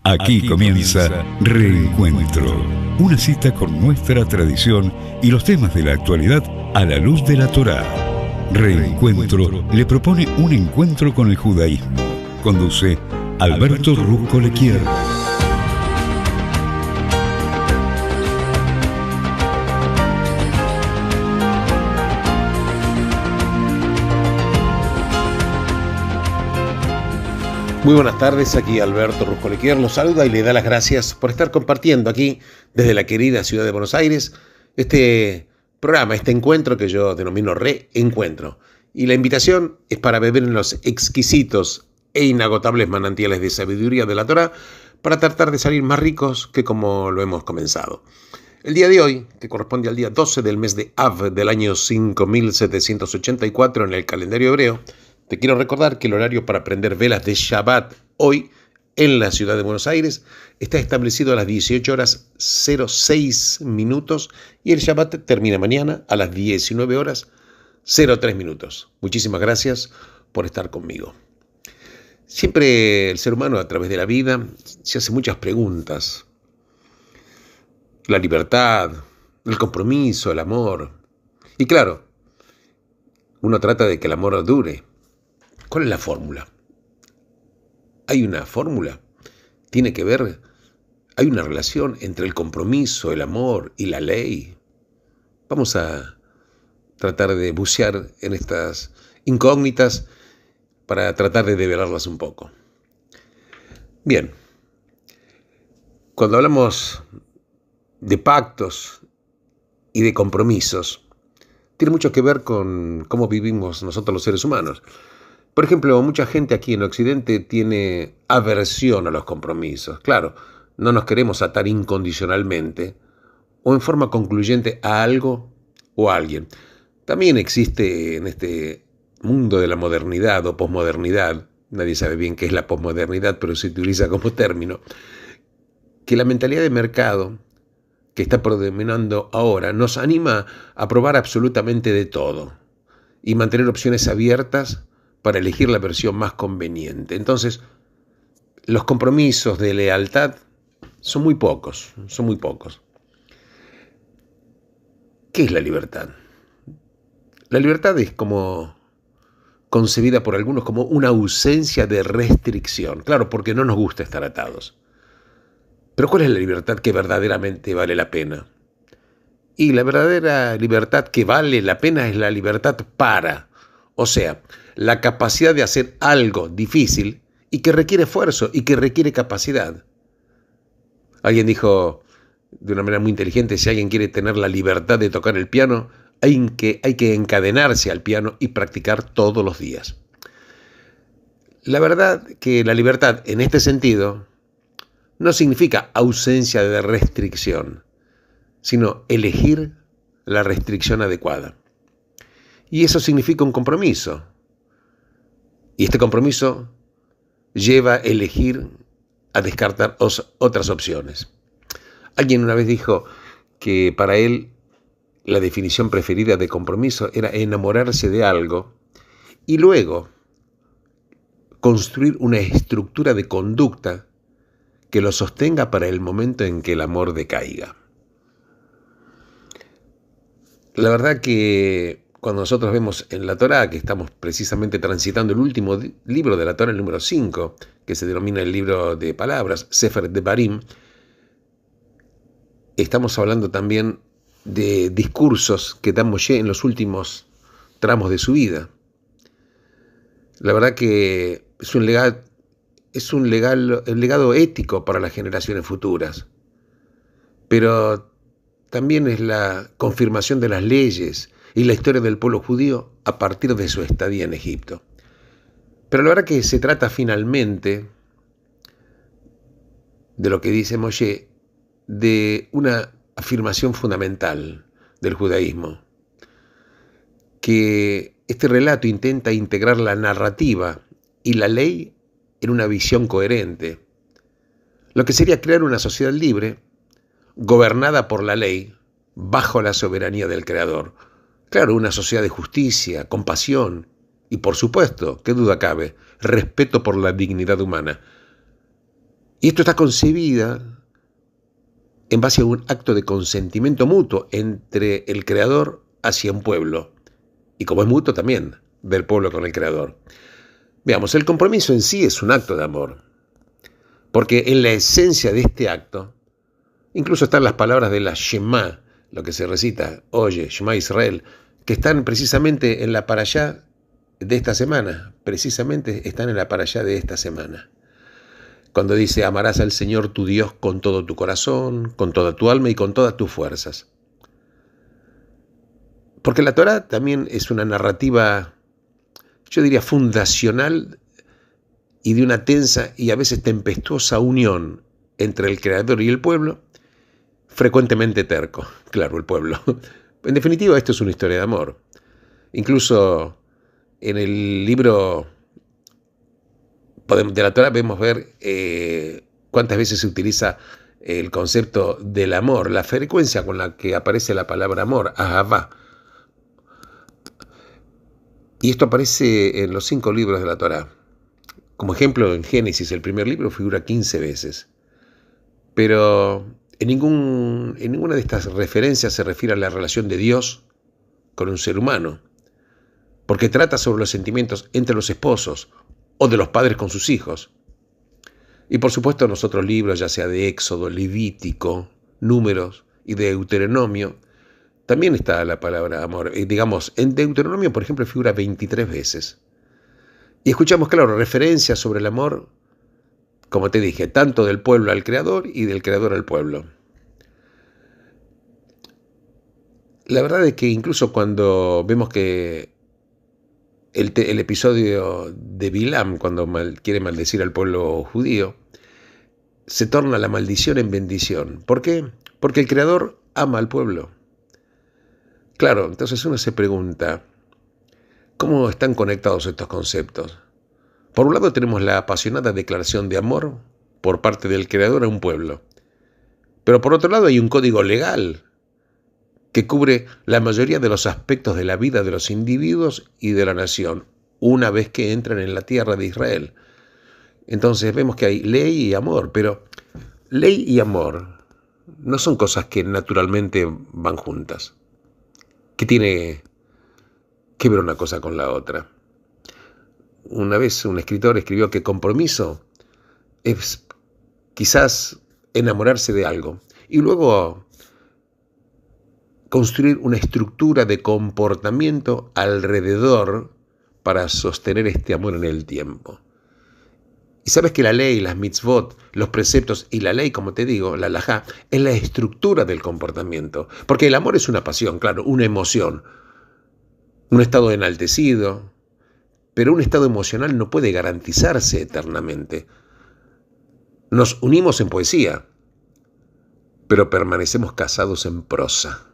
Aquí comienza Reencuentro, una cita con nuestra tradición y los temas de la actualidad a la luz de la Torá. Reencuentro le propone un encuentro con el judaísmo. Conduce Alberto Rusco Lequier. Muy buenas tardes, aquí Alberto Rusco Lequier los saluda y le da las gracias por estar compartiendo aquí desde la querida ciudad de Buenos Aires este programa, este encuentro que yo denomino Reencuentro. Y la invitación es para beber en los exquisitos e inagotables manantiales de sabiduría de la Torá para tratar de salir más ricos que como lo hemos comenzado. El día de hoy, que corresponde al día 12 del mes de Av del año 5784 en el calendario hebreo, te quiero recordar que el horario para prender velas de Shabbat hoy en la ciudad de Buenos Aires está establecido a las 18 horas 06 minutos y el Shabbat termina mañana a las 19 horas 03 minutos. Muchísimas gracias por estar conmigo. Siempre el ser humano a través de la vida se hace muchas preguntas. La libertad, el compromiso, el amor. Y claro, uno trata de que el amor dure. ¿Cuál es la fórmula? ¿Hay una fórmula? ¿Tiene que ver? ¿Hay una relación entre el compromiso, el amor y la ley? Vamos a tratar de bucear en estas incógnitas para tratar de develarlas un poco. Bien, cuando hablamos de pactos y de compromisos, tiene mucho que ver con cómo vivimos nosotros los seres humanos. Por ejemplo, mucha gente aquí en Occidente tiene aversión a los compromisos. Claro, no nos queremos atar incondicionalmente o en forma concluyente a algo o a alguien. También existe en este mundo de la modernidad o posmodernidad, nadie sabe bien qué es la posmodernidad, pero se utiliza como término, que la mentalidad de mercado que está predominando ahora nos anima a probar absolutamente de todo y mantener opciones abiertas para elegir la versión más conveniente. Entonces, los compromisos de lealtad son muy pocos. ¿Qué es la libertad? La libertad es como concebida por algunos como una ausencia de restricción. Claro, porque no nos gusta estar atados. Pero ¿cuál es la libertad que verdaderamente vale la pena? Y la verdadera libertad que vale la pena es la libertad para, o sea, la capacidad de hacer algo difícil y que requiere esfuerzo y que requiere capacidad. Alguien dijo de una manera muy inteligente, si alguien quiere tener la libertad de tocar el piano, hay que encadenarse al piano y practicar todos los días. La verdad que la libertad en este sentido no significa ausencia de restricción, sino elegir la restricción adecuada. Y eso significa un compromiso. Y este compromiso lleva a elegir, a descartar otras opciones. Alguien una vez dijo que para él la definición preferida de compromiso era enamorarse de algo y luego construir una estructura de conducta que lo sostenga para el momento en que el amor decaiga. La verdad que cuando nosotros vemos en la Torá que estamos precisamente transitando el último libro de la Torá, el número 5, que se denomina el libro de palabras, Sefer Devarim, estamos hablando también de discursos que da Moshe en los últimos tramos de su vida. La verdad que es un legado ético para las generaciones futuras, pero también es la confirmación de las leyes y la historia del pueblo judío a partir de su estadía en Egipto. Pero la verdad que se trata finalmente de lo que dice Moshe, de una afirmación fundamental del judaísmo, que este relato intenta integrar la narrativa y la ley en una visión coherente, lo que sería crear una sociedad libre, gobernada por la ley, bajo la soberanía del Creador. Claro, una sociedad de justicia, compasión y, por supuesto, qué duda cabe, respeto por la dignidad humana. Y esto está concebida en base a un acto de consentimiento mutuo entre el Creador hacia un pueblo. Y como es mutuo también, del pueblo con el Creador. Veamos, el compromiso en sí es un acto de amor. Porque en la esencia de este acto, incluso están las palabras de la Shema, lo que se recita, oye, Shema Israel, que están precisamente en la parashá de esta semana. Precisamente están en la parashá de esta semana. Cuando dice, amarás al Señor tu Dios con todo tu corazón, con toda tu alma y con todas tus fuerzas. Porque la Torá también es una narrativa, yo diría, fundacional y de una tensa y a veces tempestuosa unión entre el Creador y el pueblo, frecuentemente terco, claro, el pueblo. En definitiva, esto es una historia de amor. Incluso en el libro de la Torá podemos ver cuántas veces se utiliza el concepto del amor, la frecuencia con la que aparece la palabra amor, ahavá. Y esto aparece en los 5 libros de la Torá. Como ejemplo, en Génesis, el primer libro, figura 15 veces. Pero en ninguna de estas referencias se refiere a la relación de Dios con un ser humano, porque trata sobre los sentimientos entre los esposos o de los padres con sus hijos. Y por supuesto en los otros libros, ya sea de Éxodo, Levítico, Números y de Deuteronomio, también está la palabra amor. Digamos, en Deuteronomio, por ejemplo, figura 23 veces. Y escuchamos, claro, referencias sobre el amor, como te dije, tanto del pueblo al Creador y del Creador al pueblo. La verdad es que incluso cuando vemos que el episodio de Bilam, cuando quiere maldecir al pueblo judío, se torna la maldición en bendición. ¿Por qué? Porque el Creador ama al pueblo. Claro, entonces uno se pregunta, ¿cómo están conectados estos conceptos? Por un lado tenemos la apasionada declaración de amor por parte del Creador a un pueblo. Pero por otro lado hay un código legal que cubre la mayoría de los aspectos de la vida de los individuos y de la nación, una vez que entran en la tierra de Israel. Entonces vemos que hay ley y amor, pero ley y amor no son cosas que naturalmente van juntas. ¿Qué tiene que ver una cosa con la otra? Una vez un escritor escribió que compromiso es quizás enamorarse de algo y luego construir una estructura de comportamiento alrededor para sostener este amor en el tiempo. Y sabes que la ley, las mitzvot, los preceptos y la ley, como te digo, la halajá, es la estructura del comportamiento. Porque el amor es una pasión, claro, una emoción, un estado enaltecido, pero un estado emocional no puede garantizarse eternamente. Nos unimos en poesía, pero permanecemos casados en prosa.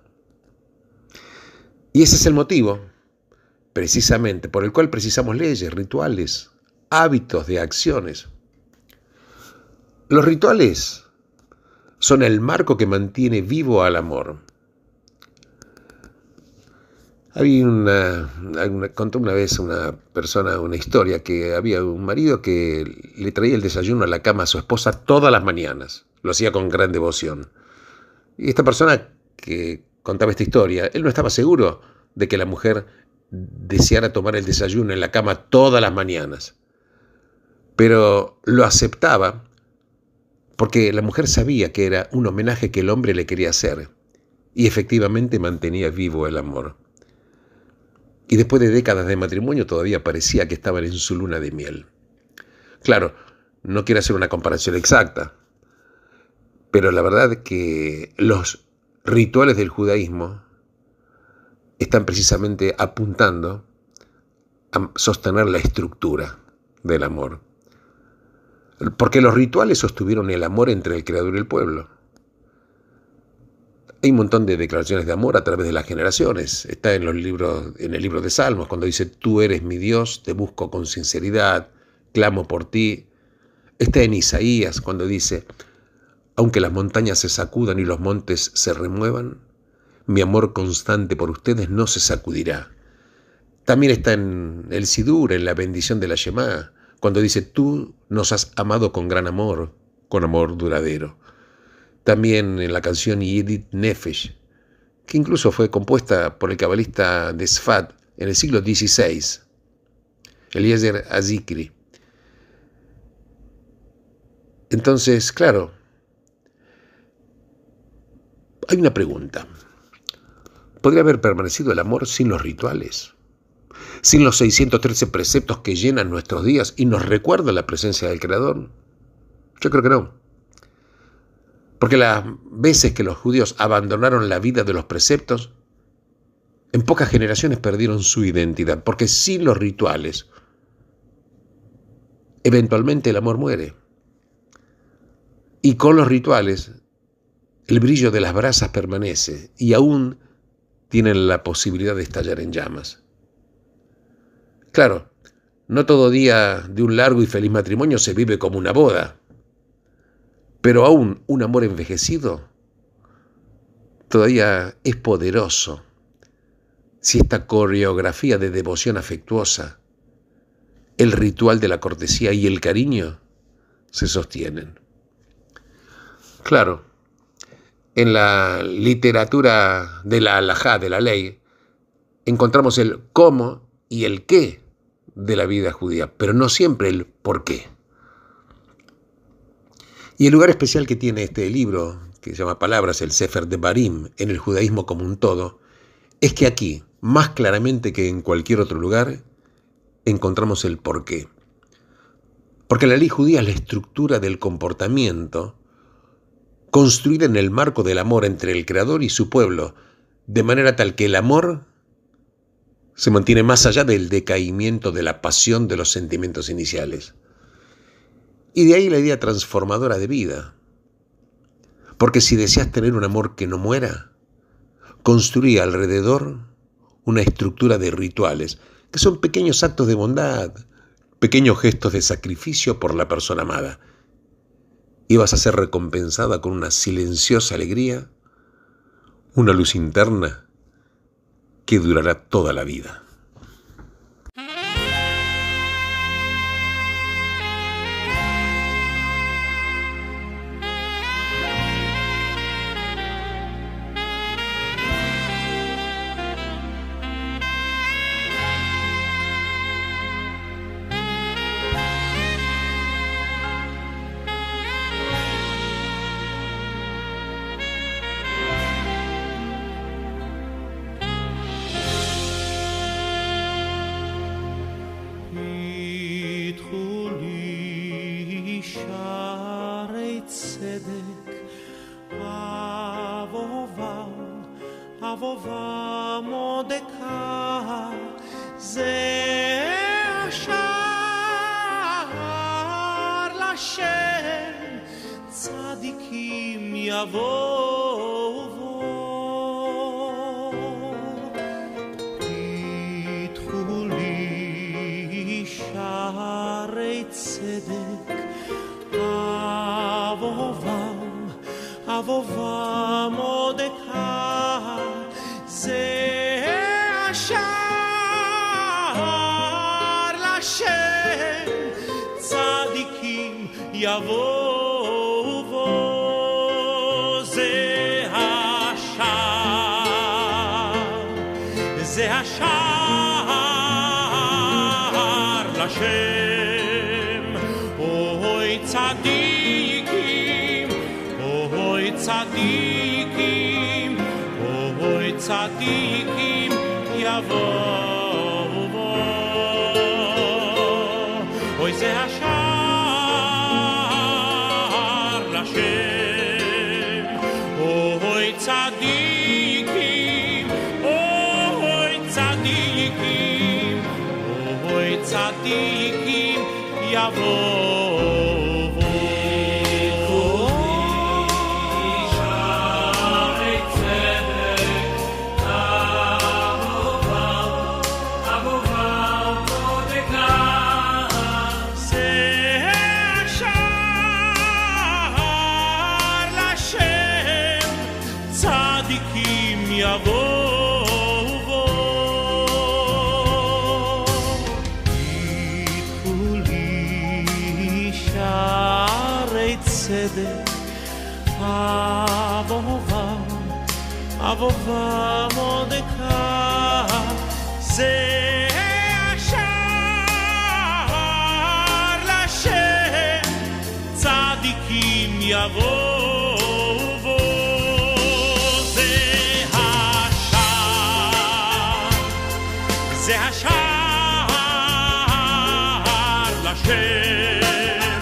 Y ese es el motivo, precisamente, por el cual precisamos leyes, rituales, hábitos de acciones. Los rituales son el marco que mantiene vivo al amor. Contó una vez una persona una historia que había un marido que le traía el desayuno a la cama a su esposa todas las mañanas. Lo hacía con gran devoción. Y esta persona que contaba esta historia, él no estaba seguro de que la mujer deseara tomar el desayuno en la cama todas las mañanas. Pero lo aceptaba porque la mujer sabía que era un homenaje que el hombre le quería hacer. Y efectivamente mantenía vivo el amor. Y después de décadas de matrimonio todavía parecía que estaban en su luna de miel. Claro, no quiero hacer una comparación exacta, pero la verdad es que los rituales del judaísmo están precisamente apuntando a sostener la estructura del amor. Porque los rituales sostuvieron el amor entre el Creador y el pueblo. Hay un montón de declaraciones de amor a través de las generaciones. Está en el libro de Salmos, cuando dice, tú eres mi Dios, te busco con sinceridad, clamo por ti. Está en Isaías, cuando dice, aunque las montañas se sacudan y los montes se remuevan, mi amor constante por ustedes no se sacudirá. También está en el Sidur, en la bendición de la Shema, cuando dice, tú nos has amado con gran amor, con amor duradero. También en la canción Yedid Nefesh, que incluso fue compuesta por el cabalista de Sfat en el siglo XVI, Eliezer Azikri. Entonces, claro, hay una pregunta. ¿Podría haber permanecido el amor sin los rituales? ¿Sin los 613 preceptos que llenan nuestros días y nos recuerdan la presencia del Creador? Yo creo que no. Porque las veces que los judíos abandonaron la vida de los preceptos, en pocas generaciones perdieron su identidad. Porque sin los rituales, eventualmente el amor muere. Y con los rituales, el brillo de las brasas permanece y aún tienen la posibilidad de estallar en llamas. Claro, no todo día de un largo y feliz matrimonio se vive como una boda, pero aún un amor envejecido todavía es poderoso si esta coreografía de devoción afectuosa, el ritual de la cortesía y el cariño se sostienen. Claro, en la literatura de la halajá, de la ley, encontramos el cómo y el qué de la vida judía, pero no siempre el por qué. Y el lugar especial que tiene este libro, que se llama Palabras, el Sefer Devarim, en el judaísmo como un todo, es que aquí, más claramente que en cualquier otro lugar, encontramos el por qué. Porque la ley judía es la estructura del comportamiento construida en el marco del amor entre el Creador y su pueblo, de manera tal que el amor se mantiene más allá del decaimiento de la pasión de los sentimientos iniciales. Y de ahí la idea transformadora de vida. Porque si deseas tener un amor que no muera, construye alrededor una estructura de rituales, que son pequeños actos de bondad, pequeños gestos de sacrificio por la persona amada. Y vas a ser recompensada con una silenciosa alegría, una luz interna que durará toda la vida. אהובה מרדכי, זה השער לשם, צדיקים יבואו בו. זה השער לשם,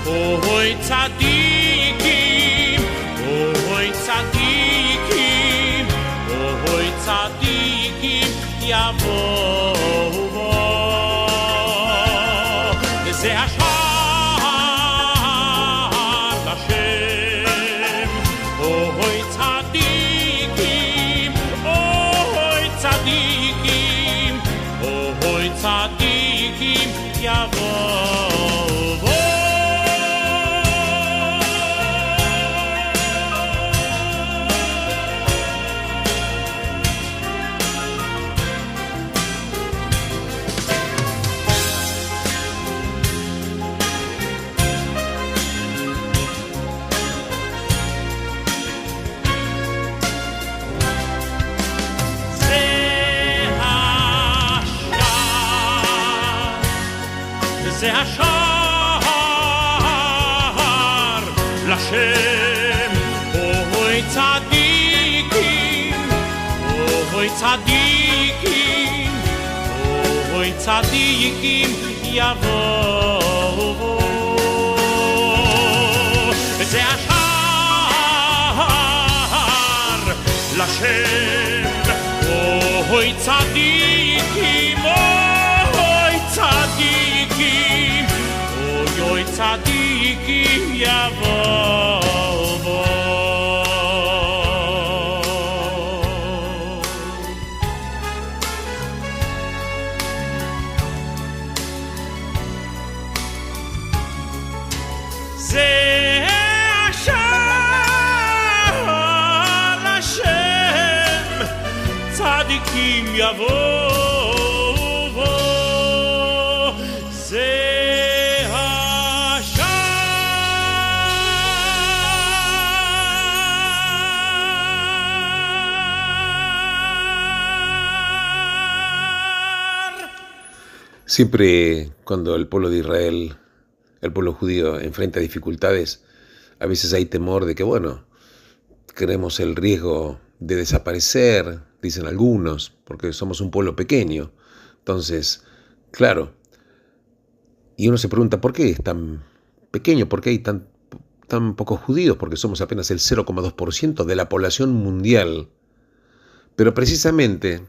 אוי צדיקים, אוי צדיקים, אוי צדיקים יבואו בו. זה השער לשם, אוי צדיקים, אוי צדיקים, אוי צדיקים יבואו בו. זה השער לשם, אוי צדיקים, אוי צדיקים, אוי צדיקים יבואו בו. זה השער לשם, אוי צדיקים, אוי צדיקים, אוי צדיקים יבואו בו. זה השער לשם, צדיקים יבואו בו. זה Siempre cuando el pueblo de Israel, el pueblo judío, enfrenta dificultades, a veces hay temor de que, bueno, queremos el riesgo de desaparecer, dicen algunos, porque somos un pueblo pequeño. Entonces, claro, y uno se pregunta, ¿por qué es tan pequeño? ¿Por qué hay tan pocos judíos? Porque somos apenas el 0,2% de la población mundial. Pero precisamente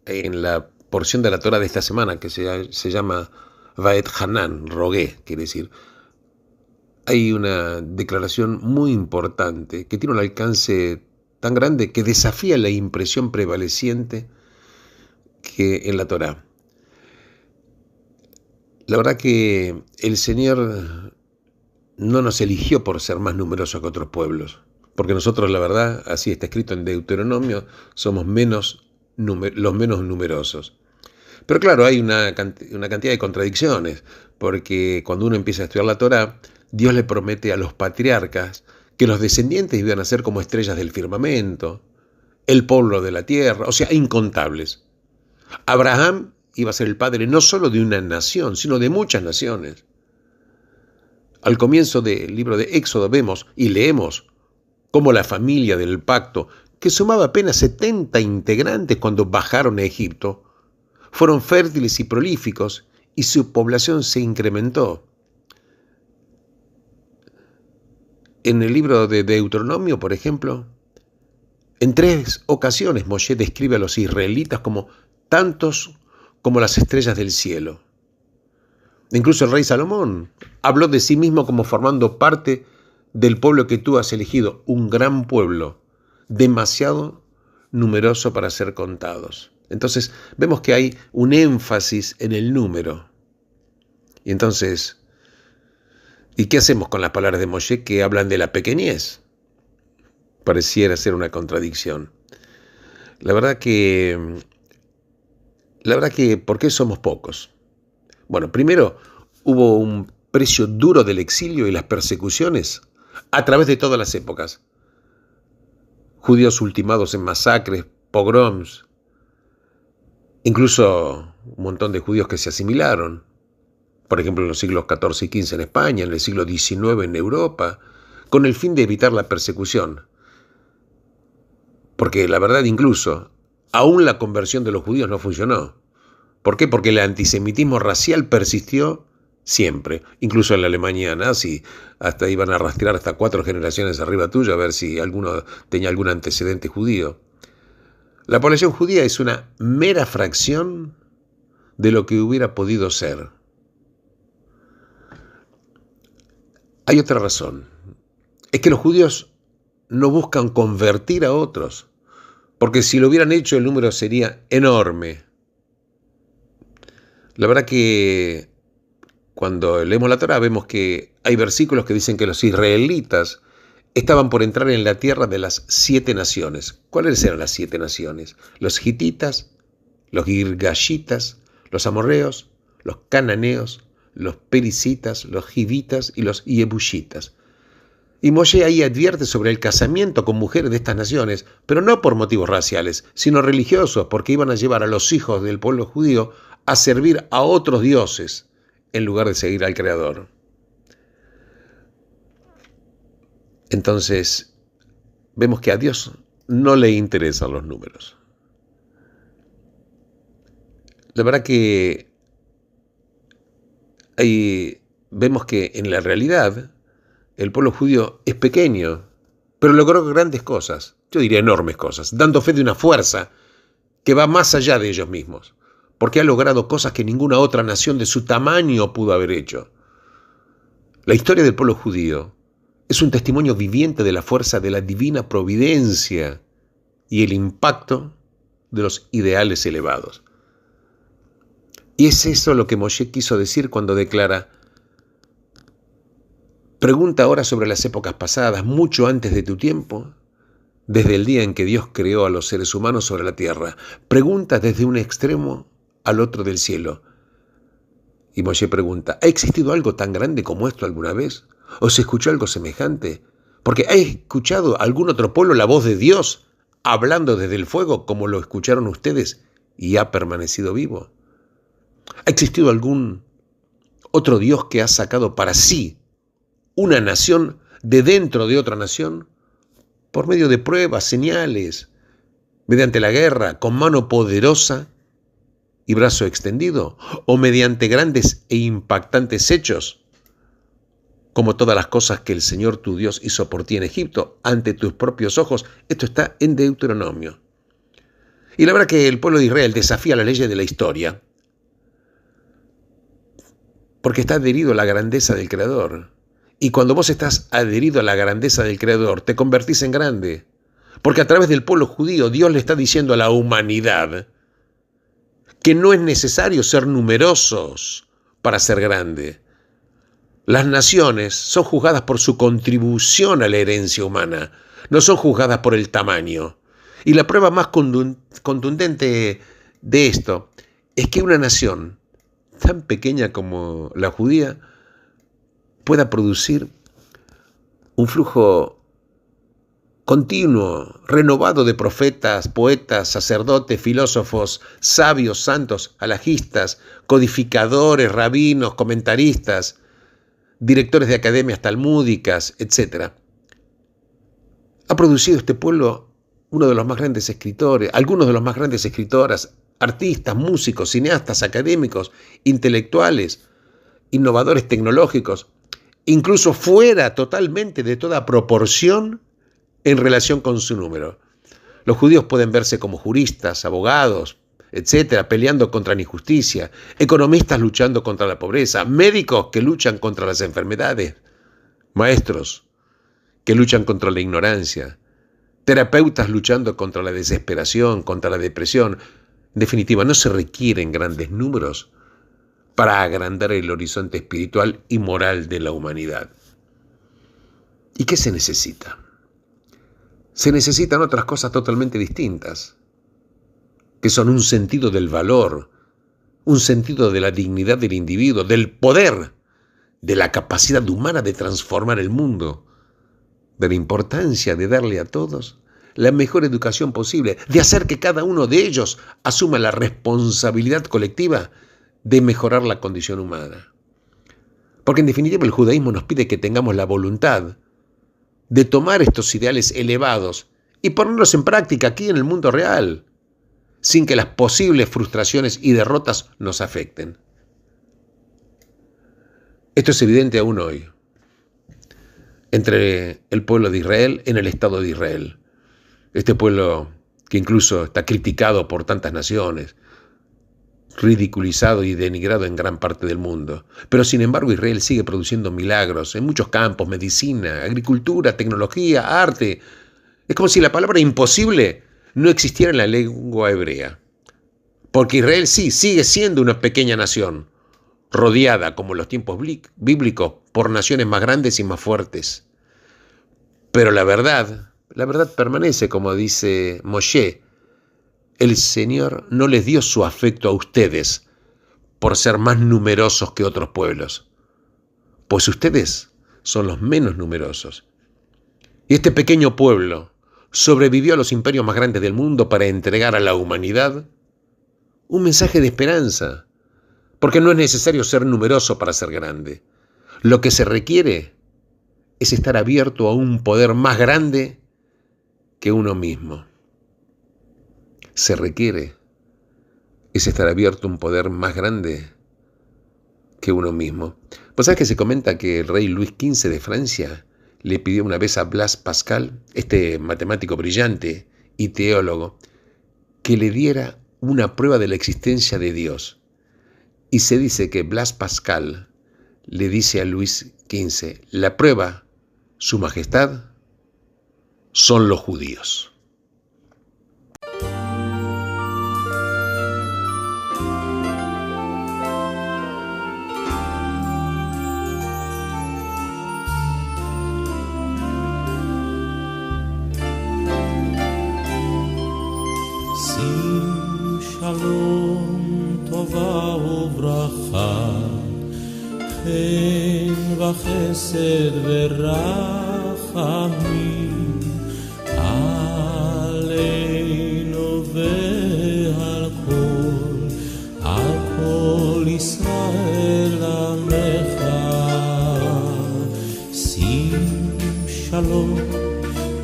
en la porción de la Torá de esta semana, que se llama Vaet Hanan, rogué, quiere decir, hay una declaración muy importante que tiene un alcance tan grande que desafía la impresión prevaleciente que en la Torá. La verdad que el Señor no nos eligió por ser más numerosos que otros pueblos, porque nosotros, la verdad, así está escrito en Deuteronomio, somos los menos numerosos. Pero claro, hay una cantidad de contradicciones, porque cuando uno empieza a estudiar la Torá, Dios le promete a los patriarcas que los descendientes iban a ser como estrellas del firmamento, el polvo de la tierra, o sea, incontables. Abraham iba a ser el padre no solo de una nación, sino de muchas naciones. Al comienzo del libro de Éxodo vemos y leemos cómo la familia del pacto, que sumaba apenas 70 integrantes cuando bajaron a Egipto, fueron fértiles y prolíficos y su población se incrementó. En el libro de Deuteronomio, por ejemplo, en 3 ocasiones Moshe describe a los israelitas como tantos como las estrellas del cielo. Incluso el rey Salomón habló de sí mismo como formando parte del pueblo que tú has elegido, un gran pueblo, demasiado numeroso para ser contados. Entonces vemos que hay un énfasis en el número. Y entonces, ¿y qué hacemos con las palabras de Moshe que hablan de la pequeñez? Pareciera ser una contradicción. La verdad que, ¿por qué somos pocos? Bueno, primero hubo un precio duro del exilio y las persecuciones a través de todas las épocas. Judíos ultimados en masacres, pogroms, incluso un montón de judíos que se asimilaron, por ejemplo en los siglos XIV y XV en España, en el siglo XIX en Europa, con el fin de evitar la persecución. Porque la verdad, incluso, aún la conversión de los judíos no funcionó. ¿Por qué? Porque el antisemitismo racial persistió siempre. Incluso en la Alemania nazi, hasta iban a rastrear hasta 4 generaciones arriba tuyo a ver si alguno tenía algún antecedente judío. La población judía es una mera fracción de lo que hubiera podido ser. Hay otra razón. Es que los judíos no buscan convertir a otros, porque si lo hubieran hecho el número sería enorme. La verdad que cuando leemos la Torá vemos que hay versículos que dicen que los israelitas estaban por entrar en la tierra de las 7 naciones. ¿Cuáles eran las 7 naciones? Los hititas, los girgashitas, los amorreos, los cananeos, los perisitas, los hivitas y los yebushitas. Y Moshe ahí advierte sobre el casamiento con mujeres de estas naciones, pero no por motivos raciales, sino religiosos, porque iban a llevar a los hijos del pueblo judío a servir a otros dioses en lugar de seguir al Creador. Entonces, vemos que a Dios no le interesan los números. La verdad que vemos que en la realidad el pueblo judío es pequeño, pero logró grandes cosas, yo diría enormes cosas, dando fe de una fuerza que va más allá de ellos mismos, porque ha logrado cosas que ninguna otra nación de su tamaño pudo haber hecho. La historia del pueblo judío es un testimonio viviente de la fuerza de la divina providencia y el impacto de los ideales elevados. Y es eso lo que Moshe quiso decir cuando declara: pregunta ahora sobre las épocas pasadas, mucho antes de tu tiempo, desde el día en que Dios creó a los seres humanos sobre la tierra. Pregunta desde un extremo al otro del cielo. Y Moshe pregunta: ¿ha existido algo tan grande como esto alguna vez? ¿O se escuchó algo semejante? Porque ¿ha escuchado algún otro pueblo la voz de Dios hablando desde el fuego como lo escucharon ustedes y ha permanecido vivo? ¿Ha existido algún otro Dios que ha sacado para sí una nación de dentro de otra nación por medio de pruebas, señales, mediante la guerra, con mano poderosa y brazo extendido, o mediante grandes e impactantes hechos, como todas las cosas que el Señor tu Dios hizo por ti en Egipto, ante tus propios ojos? Esto está en Deuteronomio. Y la verdad que el pueblo de Israel desafía las leyes de la historia, porque está adherido a la grandeza del Creador. Y cuando vos estás adherido a la grandeza del Creador, te convertís en grande. Porque a través del pueblo judío, Dios le está diciendo a la humanidad que no es necesario ser numerosos para ser grande. Las naciones son juzgadas por su contribución a la herencia humana, no son juzgadas por el tamaño. Y la prueba más contundente de esto es que una nación tan pequeña como la judía pueda producir un flujo continuo, renovado de profetas, poetas, sacerdotes, filósofos, sabios, santos, alajistas, codificadores, rabinos, comentaristas, directores de academias talmúdicas, etc. Ha producido este pueblo uno de los más grandes escritores, algunos de los más grandes escritores, artistas, músicos, cineastas, académicos, intelectuales, innovadores tecnológicos, incluso fuera totalmente de toda proporción en relación con su número. Los judíos pueden verse como juristas, abogados, etcétera, peleando contra la injusticia, economistas luchando contra la pobreza, médicos que luchan contra las enfermedades, maestros que luchan contra la ignorancia, terapeutas luchando contra la desesperación, contra la depresión. En definitiva, no se requieren grandes números para agrandar el horizonte espiritual y moral de la humanidad. ¿Y qué se necesita? Se necesitan otras cosas totalmente distintas, que son un sentido del valor, un sentido de la dignidad del individuo, del poder, de la capacidad humana de transformar el mundo, de la importancia de darle a todos la mejor educación posible, de hacer que cada uno de ellos asuma la responsabilidad colectiva de mejorar la condición humana. Porque en definitiva el judaísmo nos pide que tengamos la voluntad de tomar estos ideales elevados y ponerlos en práctica aquí en el mundo real, sin que las posibles frustraciones y derrotas nos afecten. Esto es evidente aún hoy, entre el pueblo de Israel en el Estado de Israel. Este pueblo que incluso está criticado por tantas naciones, ridiculizado y denigrado en gran parte del mundo. Pero sin embargo Israel sigue produciendo milagros en muchos campos: medicina, agricultura, tecnología, arte. Es como si la palabra imposible no existiera en la lengua hebrea. Porque Israel sí sigue siendo una pequeña nación, rodeada, como en los tiempos bíblicos, por naciones más grandes y más fuertes. Pero la verdad permanece, como dice Moshe: el Señor no les dio su afecto a ustedes por ser más numerosos que otros pueblos, pues ustedes son los menos numerosos. Y este pequeño pueblo sobrevivió a los imperios más grandes del mundo para entregar a la humanidad un mensaje de esperanza, porque no es necesario ser numeroso para ser grande. Lo que se requiere es estar abierto a un poder más grande que uno mismo. Se requiere es estar abierto a un poder más grande que uno mismo. ¿Vos sabés que se comenta que el rey Luis XV de Francia le pidió una vez a Blaise Pascal, este matemático brillante y teólogo, que le diera una prueba de la existencia de Dios? Y se dice que Blaise Pascal le dice a Luis XV: la prueba, Su Majestad, son los judíos. Shalom tova uvracha, chen v'chesed v'rachamim aleinu ve'al kol Yisrael amecha. Sim shalom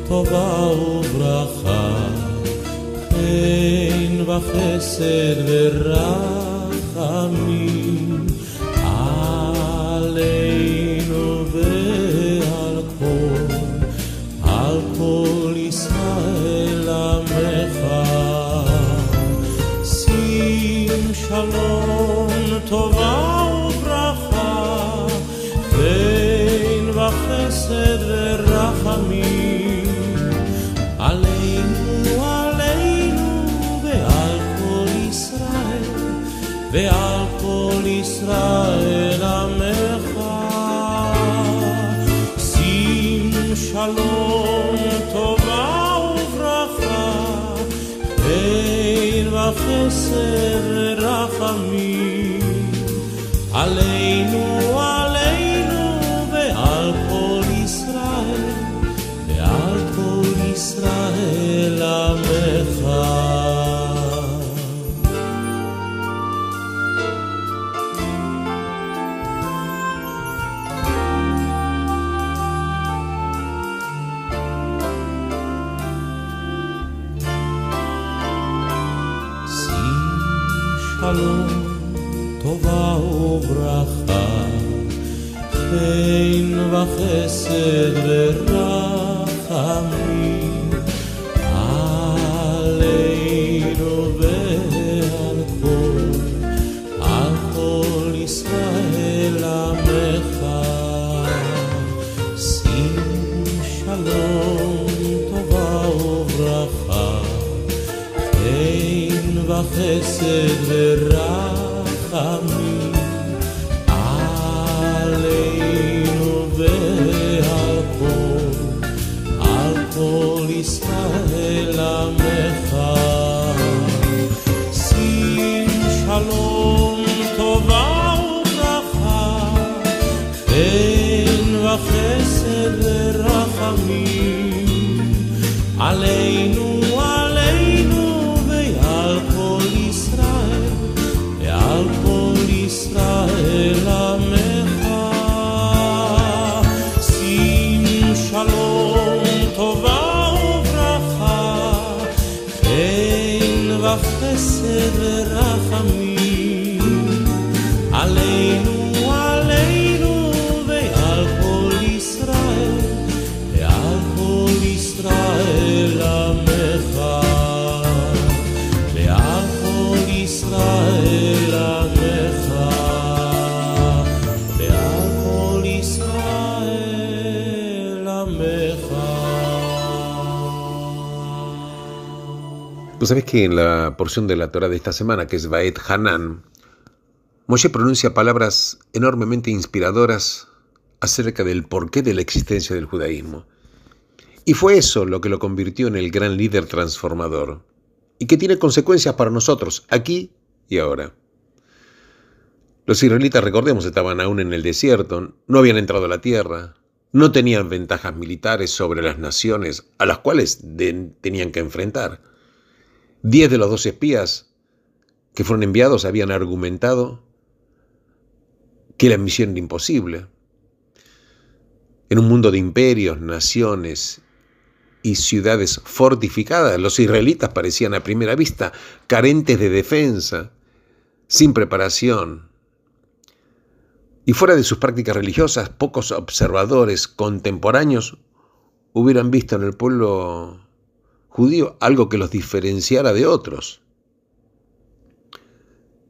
tova uvracha, chen v'chesed v'rachamim aleinu ve'al kol Yisrael amecha. Sim shalom tova ubracha, chen v'chesed v'rachamim ve'al kol Yisrael amecha. Sim shalom tova uvracha, chen v'chesed v'rachamim aleinu ve'al kol Yisrael amecha. Shalom tova ubracha, chen v'chesed v'rachamim aleinu ve'al kol Yisrael amecha. Sim shalom tova ubracha, chen v'chesed v'rachamim aleinu ve'al kol Yisrael amecha. Sim shalom tova ubracha, chen v'chesed v'rachamim עלינו, עלינו ועל כל ישראל, ועל כל ישראל עמך. שים שלום טובה וברכה, חן וחסד ורחמים, עלינו, עלינו ועל כל ישראל, ועל כל ישראל עמך, ועל כל ישראל עמך, ועל כל ישראל עמך. Tú sabes que en la porción de la Torá de esta semana, que es Vaet Hanan, Moshe pronuncia palabras enormemente inspiradoras acerca del porqué de la existencia del judaísmo. Y fue eso lo que lo convirtió en el gran líder transformador, y que tiene consecuencias para nosotros, aquí y ahora. Los israelitas, recordemos, estaban aún en el desierto, no habían entrado a la tierra, no tenían ventajas militares sobre las naciones a las cuales tenían que enfrentar. 10 de los 12 espías que fueron enviados habían argumentado que la misión era imposible. En un mundo de imperios, naciones y ciudades fortificadas, los israelitas parecían a primera vista carentes de defensa, sin preparación. Y fuera de sus prácticas religiosas, pocos observadores contemporáneos hubieran visto en el pueblo judío algo que los diferenciara de otros.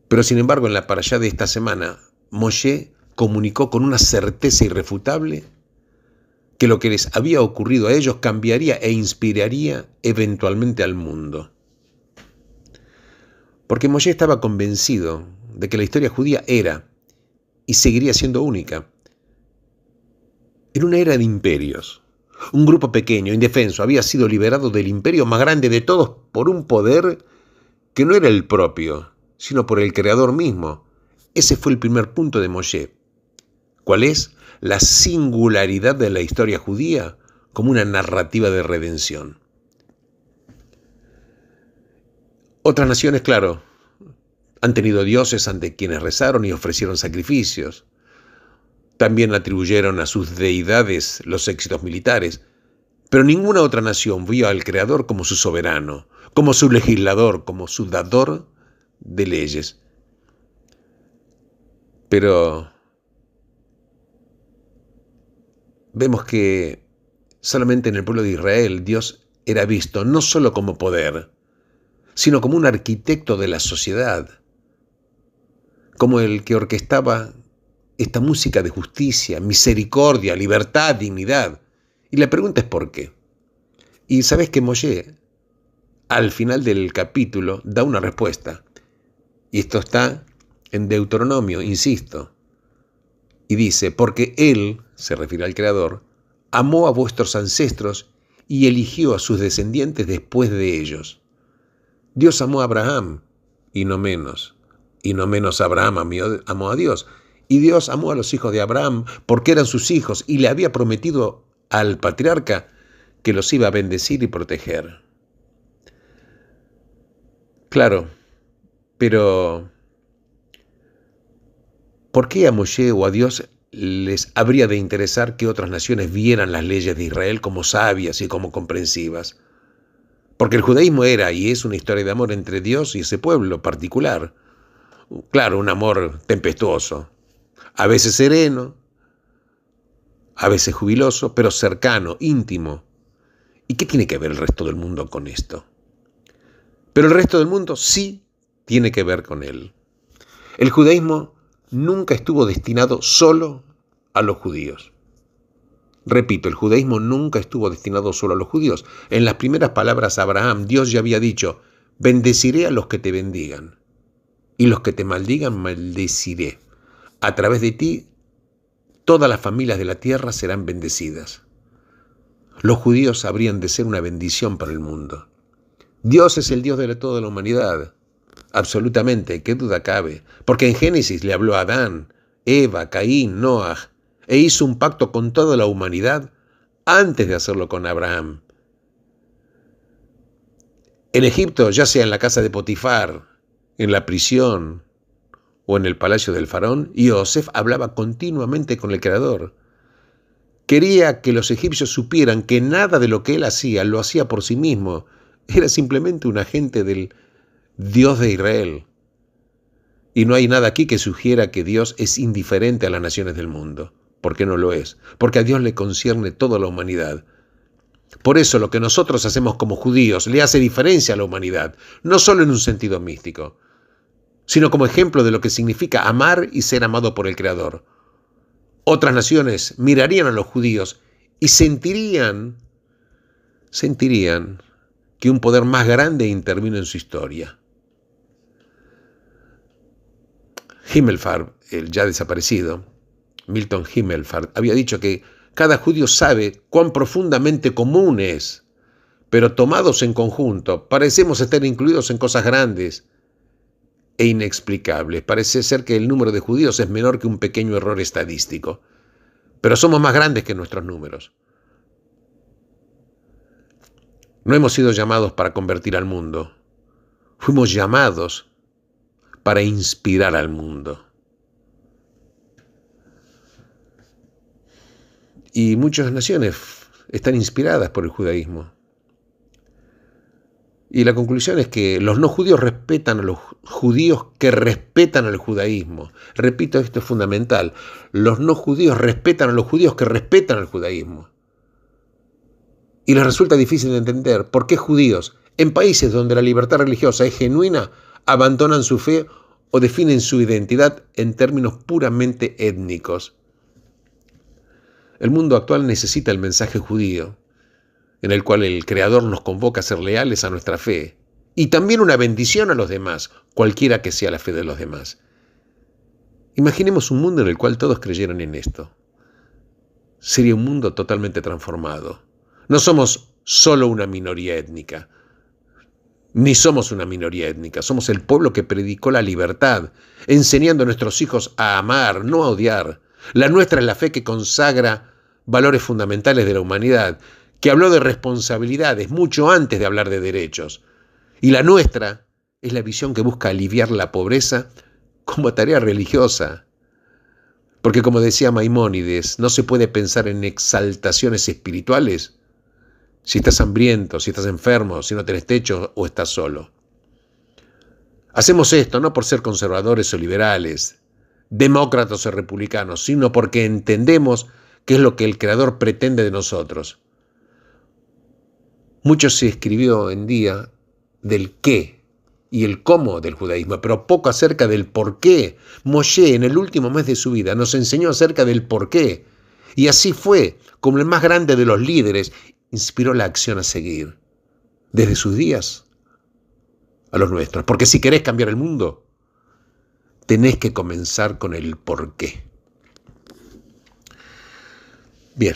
Pero sin embargo, en la parashá de esta semana, Moshe comunicó con una certeza irrefutable que lo que les había ocurrido a ellos cambiaría e inspiraría eventualmente al mundo. Porque Moshe estaba convencido de que la historia judía era y seguiría siendo única. En una era de imperios, un grupo pequeño, indefenso, había sido liberado del imperio más grande de todos por un poder que no era el propio, sino por el Creador mismo. Ese fue el primer punto de Moshe. ¿Cuál es? La singularidad de la historia judía como una narrativa de redención. Otras naciones, claro, han tenido dioses ante quienes rezaron y ofrecieron sacrificios. También atribuyeron a sus deidades los éxitos militares, pero ninguna otra nación vio al Creador como su soberano, como su legislador, como su dador de leyes. Pero vemos que solamente en el pueblo de Israel Dios era visto no solo como poder, sino como un arquitecto de la sociedad, como el que orquestaba esta música de justicia, misericordia, libertad, dignidad. Y la pregunta es ¿por qué? Y sabes que Moshe, al final del capítulo, da una respuesta. Y esto está en Deuteronomio, insisto. Y dice, porque Él, se refiere al Creador, amó a vuestros ancestros y eligió a sus descendientes después de ellos. Dios amó a Abraham, y no menos Abraham amó a Dios. Y Dios amó a los hijos de Abraham porque eran sus hijos y le había prometido al patriarca que los iba a bendecir y proteger. Claro, pero ¿por qué a Moshe o a Dios les habría de interesar que otras naciones vieran las leyes de Israel como sabias y como comprensivas? Porque el judaísmo era y es una historia de amor entre Dios y ese pueblo particular. Claro, un amor tempestuoso, a veces sereno, a veces jubiloso, pero cercano, íntimo. ¿Y qué tiene que ver el resto del mundo con esto? Pero el resto del mundo sí tiene que ver con él. El judaísmo nunca estuvo destinado solo a los judíos. Repito, el judaísmo nunca estuvo destinado solo a los judíos. En las primeras palabras a Abraham, Dios ya había dicho, bendeciré a los que te bendigan, y los que te maldigan, maldeciré. A través de ti, todas las familias de la tierra serán bendecidas. Los judíos habrían de ser una bendición para el mundo. Dios es el Dios de toda la humanidad. Absolutamente, qué duda cabe. Porque en Génesis le habló a Adán, Eva, Caín, Noah, e hizo un pacto con toda la humanidad antes de hacerlo con Abraham. En Egipto, ya sea en la casa de Potifar, en la prisión o en el palacio del faraón, Yosef hablaba continuamente con el Creador. Quería que los egipcios supieran que nada de lo que él hacía lo hacía por sí mismo. Era simplemente un agente del Dios de Israel. Y no hay nada aquí que sugiera que Dios es indiferente a las naciones del mundo. ¿Por qué no lo es? Porque a Dios le concierne toda la humanidad. Por eso lo que nosotros hacemos como judíos le hace diferencia a la humanidad, no solo en un sentido místico, sino como ejemplo de lo que significa amar y ser amado por el Creador. Otras naciones mirarían a los judíos y sentirían que un poder más grande intervino en su historia. Himmelfarb, el ya desaparecido, Milton Himmelfarb, había dicho que cada judío sabe cuán profundamente común es, pero tomados en conjunto, parecemos estar incluidos en cosas grandes e inexplicables. Parece ser que el número de judíos es menor que un pequeño error estadístico, pero somos más grandes que nuestros números. No hemos sido llamados para convertir al mundo, fuimos llamados para inspirar al mundo. Y muchas naciones están inspiradas por el judaísmo. Y la conclusión es que los no judíos respetan a los judíos que respetan al judaísmo. Repito, esto es fundamental. Los no judíos respetan a los judíos que respetan al judaísmo. Y les resulta difícil de entender por qué judíos, en países donde la libertad religiosa es genuina, abandonan su fe o definen su identidad en términos puramente étnicos. El mundo actual necesita el mensaje judío, en el cual el Creador nos convoca a ser leales a nuestra fe, y también una bendición a los demás, cualquiera que sea la fe de los demás. Imaginemos un mundo en el cual todos creyeran en esto. Sería un mundo totalmente transformado. No somos solo una minoría étnica, ni somos una minoría étnica, somos el pueblo que predicó la libertad, enseñando a nuestros hijos a amar, no a odiar. La nuestra es la fe que consagra valores fundamentales de la humanidad, que habló de responsabilidades mucho antes de hablar de derechos. Y la nuestra es la visión que busca aliviar la pobreza como tarea religiosa. Porque como decía Maimónides, no se puede pensar en exaltaciones espirituales si estás hambriento, si estás enfermo, si no tenés techo o estás solo. Hacemos esto no por ser conservadores o liberales, demócratas o republicanos, sino porque entendemos qué es lo que el Creador pretende de nosotros. Mucho se escribió en día del qué y el cómo del judaísmo, pero poco acerca del por qué. Moshe, en el último mes de su vida, nos enseñó acerca del por qué. Y así fue, como el más grande de los líderes, inspiró la acción a seguir, desde sus días a los nuestros. Porque si querés cambiar el mundo, tenés que comenzar con el por qué. Bien,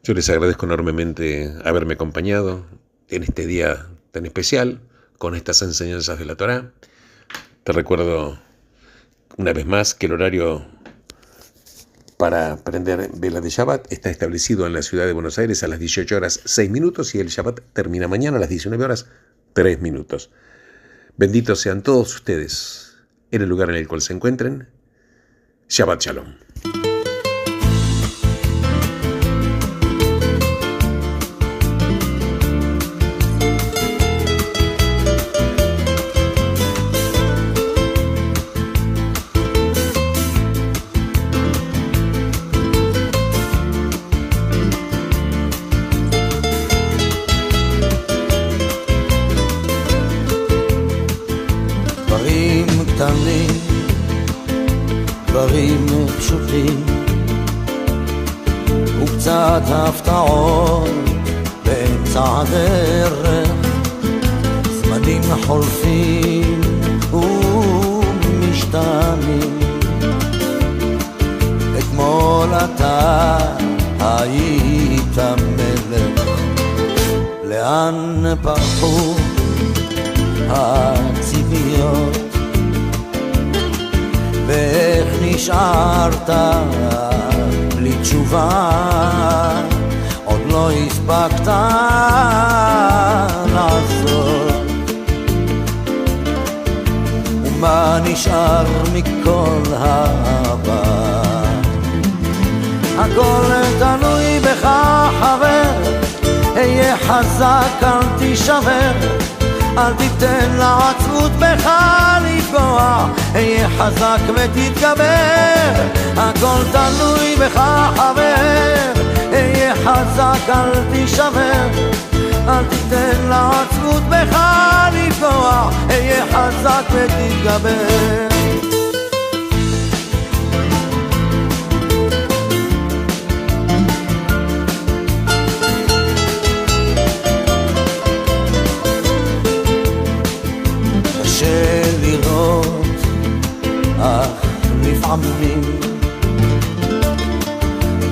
yo les agradezco enormemente haberme acompañado en este día tan especial, con estas enseñanzas de la Torá. Te recuerdo una vez más que el horario para prender vela de Shabbat está establecido en la ciudad de Buenos Aires a las 18 horas 6 minutos y el Shabbat termina mañana a las 19 horas 3 minutos. Benditos sean todos ustedes en el lugar en el cual se encuentren. Shabbat Shalom. דברים פשוטים וקצת הפתעות באמצע הדרך, זמנים חולפים ומשתנים. אתמול אתה היית מלך, לאן פרחו הציפיות ואיך נשארת בלי תשובה, עוד לא הספקת לעשות נשאר מכל העבר. הכל תלוי בך חבר, היה חזק אל תישבר, אל תיתן לעצבות בך לפגוע, היה חזק ותתגבר. הכל תלוי בך חבר, היה חזק אל תישבר, אל תיתן לעצבות בך לפגוע, היה חזק ותתגבר. קשה לראות, אך לפעמים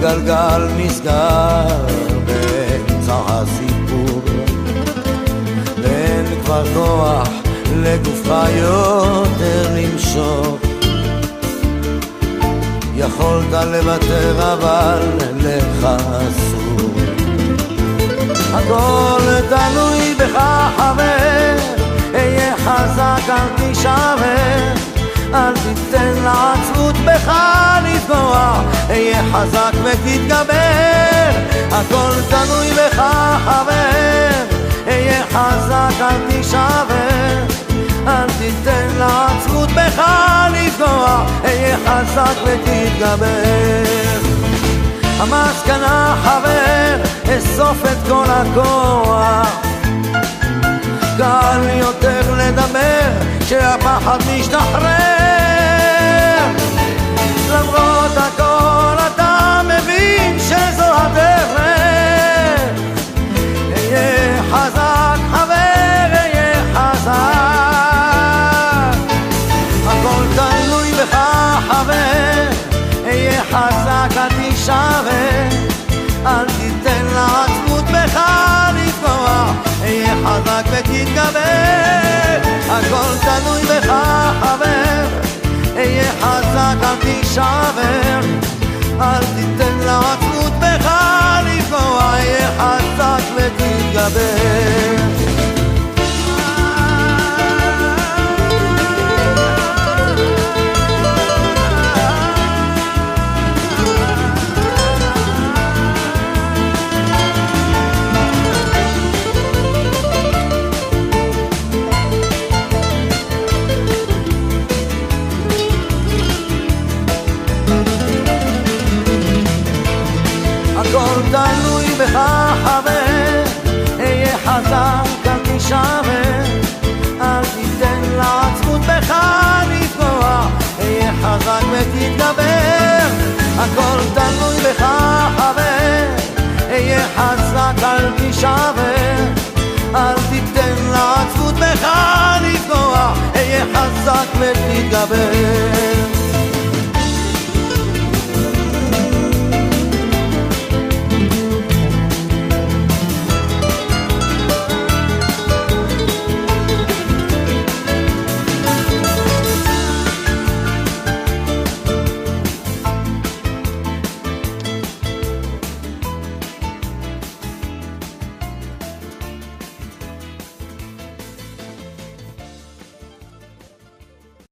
גלגל נסגר באמצע הסיפור, ואין כבר כוח לגופך יותר למשוך. יכולת לוותר אבל לך אסור. הכל תלוי בך חבר, היה חזק אל תישבר, אל תיתן לעצבות בך לפגוע, היה חזק ותתגבר. הכל תלוי בך חבר, היה חזק אל תישבר, אל תיתן לעצבות בך לפגוע, היה חזק ותתגבר. המסקנה חבר, אסוף את כל הכוח, קל יותר לדבר כשהפחד משתחרר. למרות הכל אתה מבין שזו הדרך, היה חזק חבר, היה חזק. הכל תלוי בך חבר, היה חזק אל תישבר, אל תיתן לעצבות בך לפגוע, היה חזק ותתגבר. הכל תלוי בך חבר, היה חזק אל תישבר, אל תיתן לעצבות בך לפגוע, היה חזק ותתגבר. הכל תלוי בך חבר, היה חזק אל תישבר, אל תיתן לעצבות בך לפגוע, היה חזק ותתגבר. הכל תלוי בך חבר, היה חזק אל תישבר, אל תיתן לעצבות בך לפגוע, היה חזק ותתגבר.